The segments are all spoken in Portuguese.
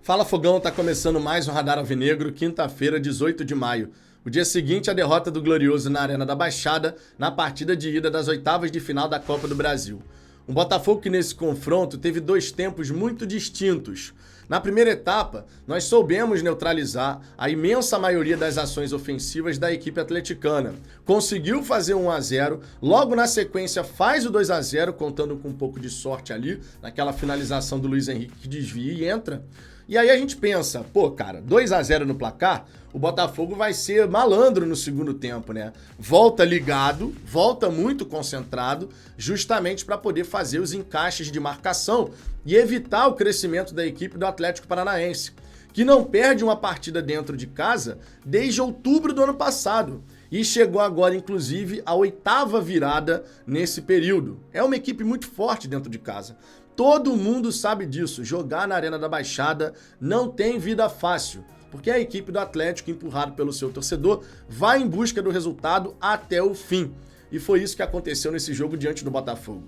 Fala Fogão, tá começando mais um Radar Alvinegro, quinta-feira, 18 de maio. O dia seguinte, a derrota do Glorioso na Arena da Baixada, na partida de ida das oitavas de final da Copa do Brasil. Um Botafogo que nesse confronto teve dois tempos muito distintos. Na primeira etapa, nós soubemos neutralizar a imensa maioria das ações ofensivas da equipe atleticana. Conseguiu fazer 1-0, logo na sequência faz o 2-0, contando com um pouco de sorte ali, naquela finalização do Luiz Henrique que desvia e entra. E aí a gente pensa, pô, cara, 2-0 no placar, o Botafogo vai ser malandro no segundo tempo, né? Volta ligado, volta muito concentrado, justamente para poder fazer os encaixes de marcação e evitar o crescimento da equipe do Atlético Paranaense, que não perde uma partida dentro de casa desde outubro do ano passado e chegou agora, inclusive, à oitava virada nesse período. É uma equipe muito forte dentro de casa. Todo mundo sabe disso, jogar na Arena da Baixada não tem vida fácil, porque a equipe do Atlético, empurrado pelo seu torcedor, vai em busca do resultado até o fim. E foi isso que aconteceu nesse jogo diante do Botafogo.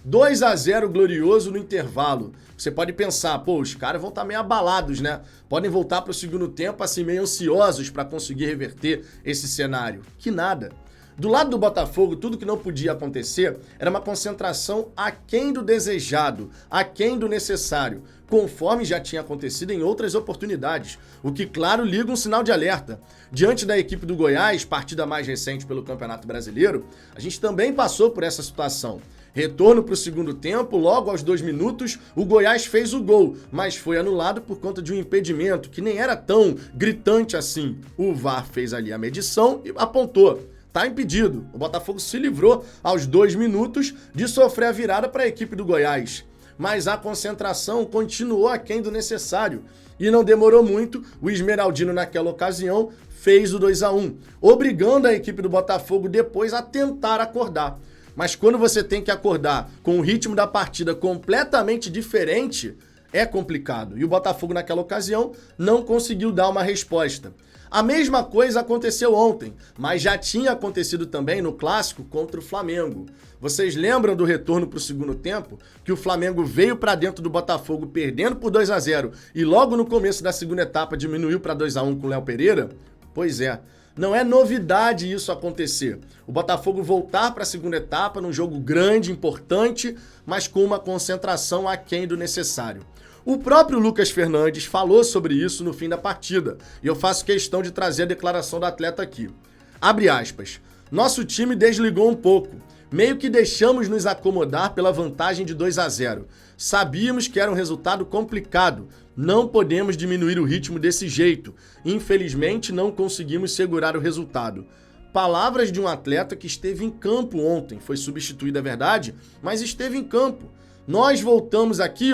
2-0 Glorioso no intervalo. Você pode pensar, pô, os caras vão estar meio abalados, né? Podem voltar para o segundo tempo assim meio ansiosos para conseguir reverter esse cenário. Que nada. Do lado do Botafogo, tudo que não podia acontecer era uma concentração aquém do desejado, aquém do necessário, conforme já tinha acontecido em outras oportunidades, o que, claro, liga um sinal de alerta. Diante da equipe do Goiás, partida mais recente pelo Campeonato Brasileiro, a gente também passou por essa situação. Retorno para o segundo tempo, logo aos 2 minutos, o Goiás fez o gol, mas foi anulado por conta de um impedimento que nem era tão gritante assim. O VAR fez ali a medição e apontou. Tá impedido. O Botafogo se livrou aos 2 minutos de sofrer a virada para a equipe do Goiás. Mas a concentração continuou aquém do necessário. E não demorou muito, o Esmeraldino naquela ocasião fez o 2-1, obrigando a equipe do Botafogo depois a tentar acordar. Mas quando você tem que acordar com o ritmo da partida completamente diferente, é complicado. E o Botafogo naquela ocasião não conseguiu dar uma resposta. A mesma coisa aconteceu ontem, mas já tinha acontecido também no clássico contra o Flamengo. Vocês lembram do retorno para o segundo tempo? Que o Flamengo veio para dentro do Botafogo perdendo por 2-0 e logo no começo da segunda etapa diminuiu para 2-1 com o Léo Pereira? Pois é, não é novidade isso acontecer. O Botafogo voltar para a segunda etapa num jogo grande, importante, mas com uma concentração aquém do necessário. O próprio Lucas Fernandes falou sobre isso no fim da partida, e eu faço questão de trazer a declaração do atleta aqui. Abre aspas. Nosso time desligou um pouco, meio que deixamos nos acomodar pela vantagem de 2-0. Sabíamos que era um resultado complicado, não podemos diminuir o ritmo desse jeito. Infelizmente não conseguimos segurar o resultado. Palavras de um atleta que esteve em campo ontem, foi substituído, é verdade, mas esteve em campo. Nós voltamos aqui,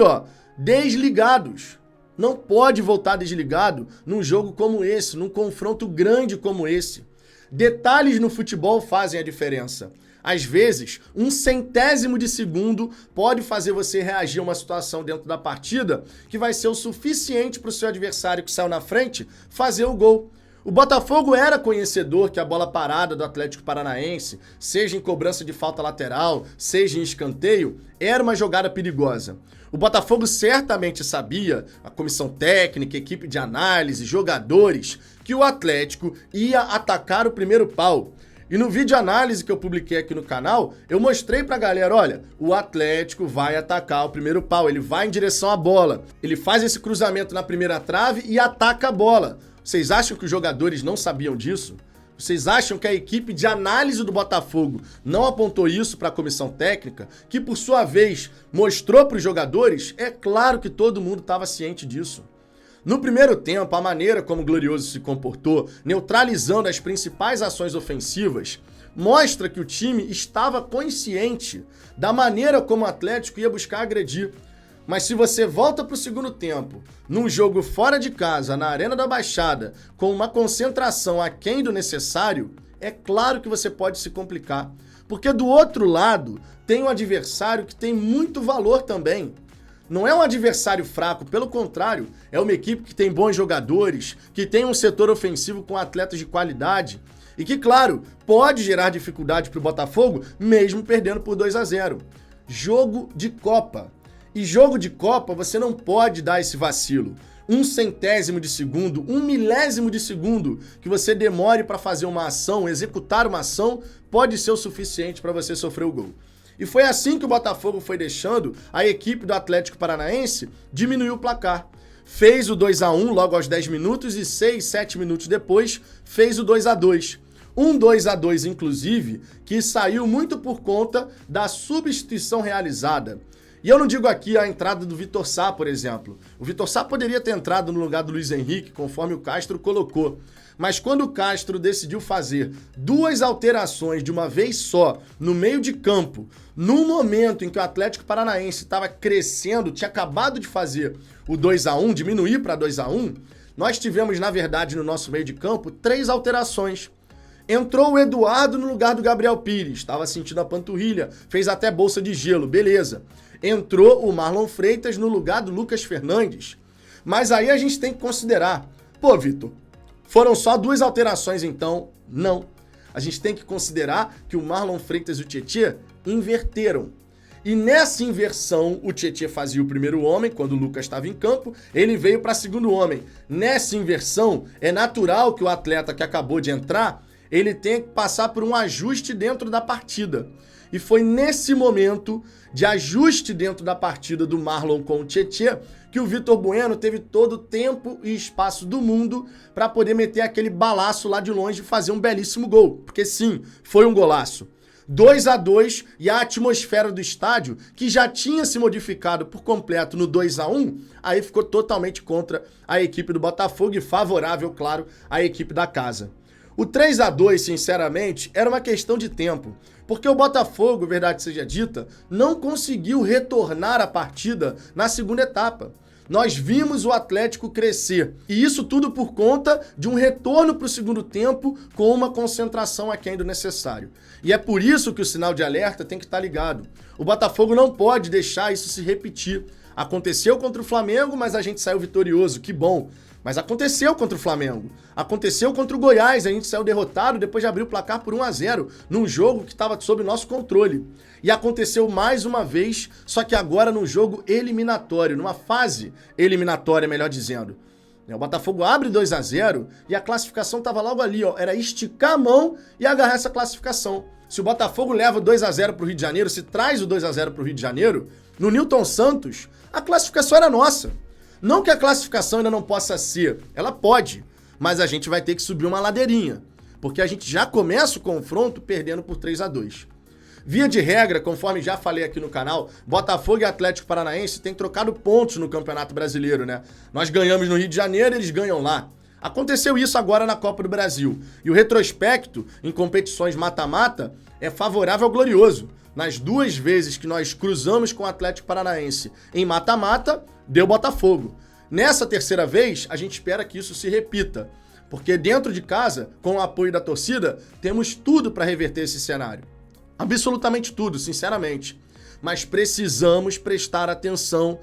desligados. Não pode voltar desligado num jogo como esse, num confronto grande como esse. Detalhes no futebol fazem a diferença. Às vezes, 1/100º de segundo pode fazer você reagir a uma situação dentro da partida que vai ser o suficiente para o seu adversário que saiu na frente fazer o gol. O Botafogo era conhecedor que a bola parada do Atlético Paranaense, seja em cobrança de falta lateral, seja em escanteio, era uma jogada perigosa. O Botafogo certamente sabia, a comissão técnica, equipe de análise, jogadores, que o Atlético ia atacar o primeiro pau. E no vídeo análise que eu publiquei aqui no canal, eu mostrei pra galera, olha, o Atlético vai atacar o primeiro pau, ele vai em direção à bola, ele faz esse cruzamento na primeira trave e ataca a bola. Vocês acham que os jogadores não sabiam disso? Vocês acham que a equipe de análise do Botafogo não apontou isso para a comissão técnica, que por sua vez mostrou para os jogadores? É claro que todo mundo estava ciente disso. No primeiro tempo, a maneira como o Glorioso se comportou, neutralizando as principais ações ofensivas, mostra que o time estava consciente da maneira como o Atlético ia buscar agredir. Mas se você volta para o segundo tempo, num jogo fora de casa, na Arena da Baixada, com uma concentração aquém do necessário, é claro que você pode se complicar. Porque do outro lado, tem um adversário que tem muito valor também. Não é um adversário fraco, pelo contrário, é uma equipe que tem bons jogadores, que tem um setor ofensivo com atletas de qualidade e que, claro, pode gerar dificuldade para o Botafogo, mesmo perdendo por 2-0. Jogo de Copa. E jogo de Copa, você não pode dar esse vacilo. um centésimo de segundo, um milésimo de segundo que você demore para fazer uma ação, executar uma ação, pode ser o suficiente para você sofrer o gol. E foi assim que o Botafogo foi deixando a equipe do Atlético Paranaense diminuir o placar. Fez o 2-1 logo aos 10 minutos e 6, 7 minutos depois fez o 2-2. Um 2-2, inclusive, que saiu muito por conta da substituição realizada. E eu não digo aqui a entrada do Vitor Sá, por exemplo. O Vitor Sá poderia ter entrado no lugar do Luiz Henrique, conforme o Castro colocou. Mas quando o Castro decidiu fazer 2 alterações de uma vez só, no meio de campo, no momento em que o Atlético Paranaense estava crescendo, tinha acabado de fazer o 2-1, diminuir para 2-1, nós tivemos, na verdade, no nosso meio de campo, 3 alterações. Entrou o Eduardo no lugar do Gabriel Pires, estava sentindo a panturrilha, fez até bolsa de gelo, beleza. Entrou o Marlon Freitas no lugar do Lucas Fernandes. Mas aí a gente tem que considerar, pô, Vitor, foram só 2 alterações então? Não. A gente tem que considerar que o Marlon Freitas e o Tietê inverteram. E nessa inversão, o Tietê fazia o primeiro homem, quando o Lucas estava em campo, ele veio para segundo homem. Nessa inversão, é natural que o atleta que acabou de entrar, ele tenha que passar por um ajuste dentro da partida. E foi nesse momento de ajuste dentro da partida do Marlon com o Tietê que o Vitor Bueno teve todo o tempo e espaço do mundo para poder meter aquele balaço lá de longe e fazer um belíssimo gol. Porque sim, foi um golaço. 2-2 e a atmosfera do estádio, que já tinha se modificado por completo no 2-1, aí ficou totalmente contra a equipe do Botafogo e favorável, claro, à equipe da casa. O 3-2, sinceramente, era uma questão de tempo, porque o Botafogo, verdade seja dita, não conseguiu retornar à partida na segunda etapa. Nós vimos o Atlético crescer, e isso tudo por conta de um retorno para o segundo tempo com uma concentração aquém do necessário. E é por isso que o sinal de alerta tem que estar ligado. O Botafogo não pode deixar isso se repetir. Aconteceu contra o Flamengo, mas a gente saiu vitorioso, que bom. Mas aconteceu contra o Flamengo, aconteceu contra o Goiás, a gente saiu derrotado depois de abrir o placar por 1-0, num jogo que estava sob nosso controle. E aconteceu mais uma vez, só que agora num jogo eliminatório, numa fase eliminatória, melhor dizendo. O Botafogo abre 2-0 e a classificação estava logo ali, ó, era esticar a mão e agarrar essa classificação. Se o Botafogo leva o 2-0 para o Rio de Janeiro, se traz o 2-0 para o Rio de Janeiro, no Newton Santos, a classificação era nossa. Não que a classificação ainda não possa ser, ela pode, mas a gente vai ter que subir uma ladeirinha, porque a gente já começa o confronto perdendo por 3-2. Via de regra, conforme já falei aqui no canal, Botafogo e Atlético Paranaense têm trocado pontos no Campeonato Brasileiro, né? Nós ganhamos no Rio de Janeiro, eles ganham lá. Aconteceu isso agora na Copa do Brasil. E o retrospecto em competições mata-mata é favorável ao Glorioso. Nas 2 vezes que nós cruzamos com o Atlético Paranaense em mata-mata, deu Botafogo. Nessa terceira vez, a gente espera que isso se repita, porque dentro de casa, com o apoio da torcida, temos tudo para reverter esse cenário. Absolutamente tudo, sinceramente. Mas precisamos prestar atenção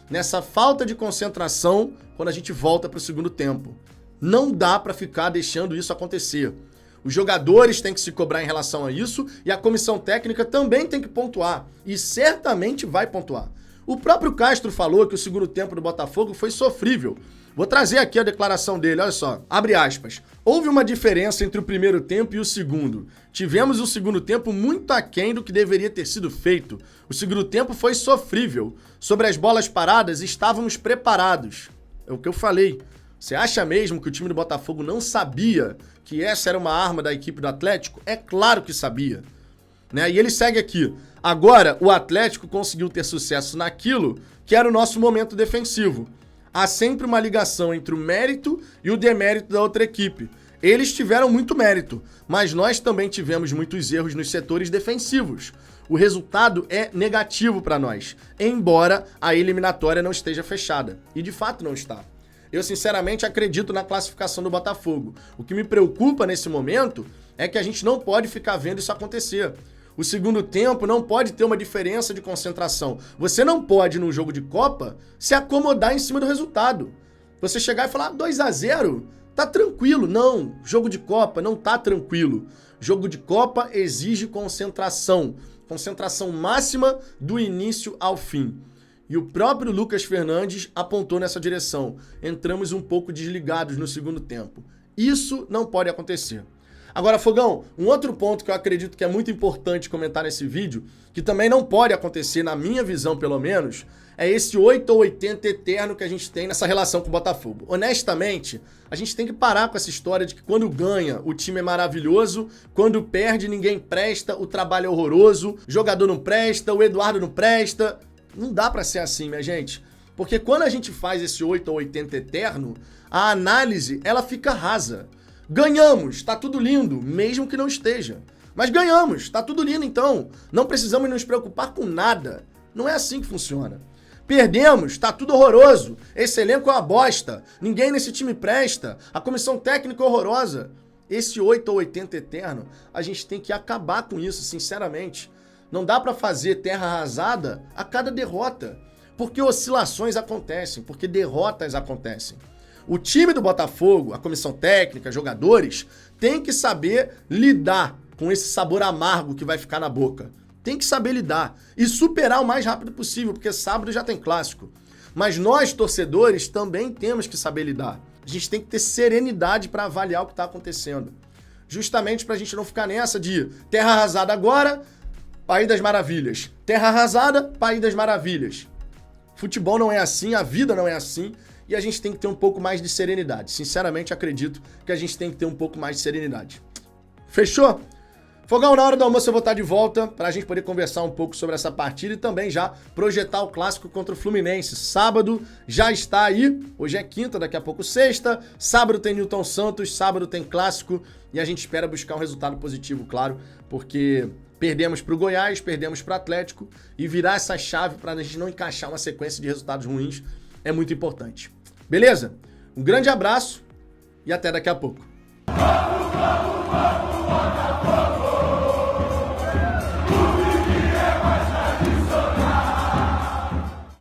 nessa falta de concentração quando a gente volta para o segundo tempo. Não dá para ficar deixando isso acontecer. Os jogadores têm que se cobrar em relação a isso e a comissão técnica também tem que pontuar. E certamente vai pontuar. O próprio Castro falou que o segundo tempo do Botafogo foi sofrível. Vou trazer aqui a declaração dele, olha só. Abre aspas. Houve uma diferença entre o primeiro tempo e o segundo. Tivemos um segundo tempo muito aquém do que deveria ter sido feito. O segundo tempo foi sofrível. Sobre as bolas paradas, estávamos preparados. É o que eu falei. Você acha mesmo que o time do Botafogo não sabia que essa era uma arma da equipe do Atlético? É claro que sabia. Né? E ele segue aqui. Agora, o Atlético conseguiu ter sucesso naquilo que era o nosso momento defensivo. Há sempre uma ligação entre o mérito e o demérito da outra equipe. Eles tiveram muito mérito, mas nós também tivemos muitos erros nos setores defensivos. O resultado é negativo para nós, embora a eliminatória não esteja fechada. E de fato não está. Eu sinceramente acredito na classificação do Botafogo. O que me preocupa nesse momento é que a gente não pode ficar vendo isso acontecer. O segundo tempo não pode ter uma diferença de concentração. Você não pode, num jogo de Copa, se acomodar em cima do resultado. Você chegar e falar 2-0, tá tranquilo. Não, jogo de Copa não tá tranquilo. Jogo de Copa exige concentração. Concentração máxima do início ao fim. E o próprio Lucas Fernandes apontou nessa direção. Entramos um pouco desligados no segundo tempo. Isso não pode acontecer. Agora, Fogão, um outro ponto que eu acredito que é muito importante comentar nesse vídeo, que também não pode acontecer, na minha visão pelo menos, é esse 8 ou 80 eterno que a gente tem nessa relação com o Botafogo. Honestamente, a gente tem que parar com essa história de que quando ganha, o time é maravilhoso, quando perde, ninguém presta, o trabalho é horroroso, o jogador não presta, o Eduardo não presta. Não dá pra ser assim, minha gente. Porque quando a gente faz esse 8 ou 80 eterno, a análise, ela fica rasa. Ganhamos, tá tudo lindo, mesmo que não esteja. Mas ganhamos, tá tudo lindo então. Não precisamos nos preocupar com nada. Não é assim que funciona. Perdemos, tá tudo horroroso. Esse elenco é uma bosta. Ninguém nesse time presta. A comissão técnica é horrorosa. Esse 8 ou 80 eterno, a gente tem que acabar com isso, sinceramente. Não dá pra fazer terra arrasada a cada derrota. Porque oscilações acontecem, porque derrotas acontecem. O time do Botafogo, a comissão técnica, jogadores, tem que saber lidar com esse sabor amargo que vai ficar na boca. Tem que saber lidar e superar o mais rápido possível, porque sábado já tem clássico. Mas nós, torcedores, também temos que saber lidar. A gente tem que ter serenidade para avaliar o que está acontecendo. Justamente para a gente não ficar nessa de terra arrasada agora, País das Maravilhas. Terra arrasada, País das Maravilhas. Futebol não é assim, a vida não é assim. E a gente tem que ter um pouco mais de serenidade. Sinceramente, acredito que a gente tem que ter um pouco mais de serenidade. Fechou? Fogão, na hora do almoço eu vou estar de volta para a gente poder conversar um pouco sobre essa partida e também já projetar o clássico contra o Fluminense. Sábado já está aí, hoje é quinta, daqui a pouco sexta. Sábado tem Newton Santos, sábado tem clássico e a gente espera buscar um resultado positivo, claro, porque perdemos para o Goiás, perdemos para o Atlético e virar essa chave para a gente não encaixar uma sequência de resultados ruins é muito importante. Beleza? Um grande abraço e até daqui a pouco.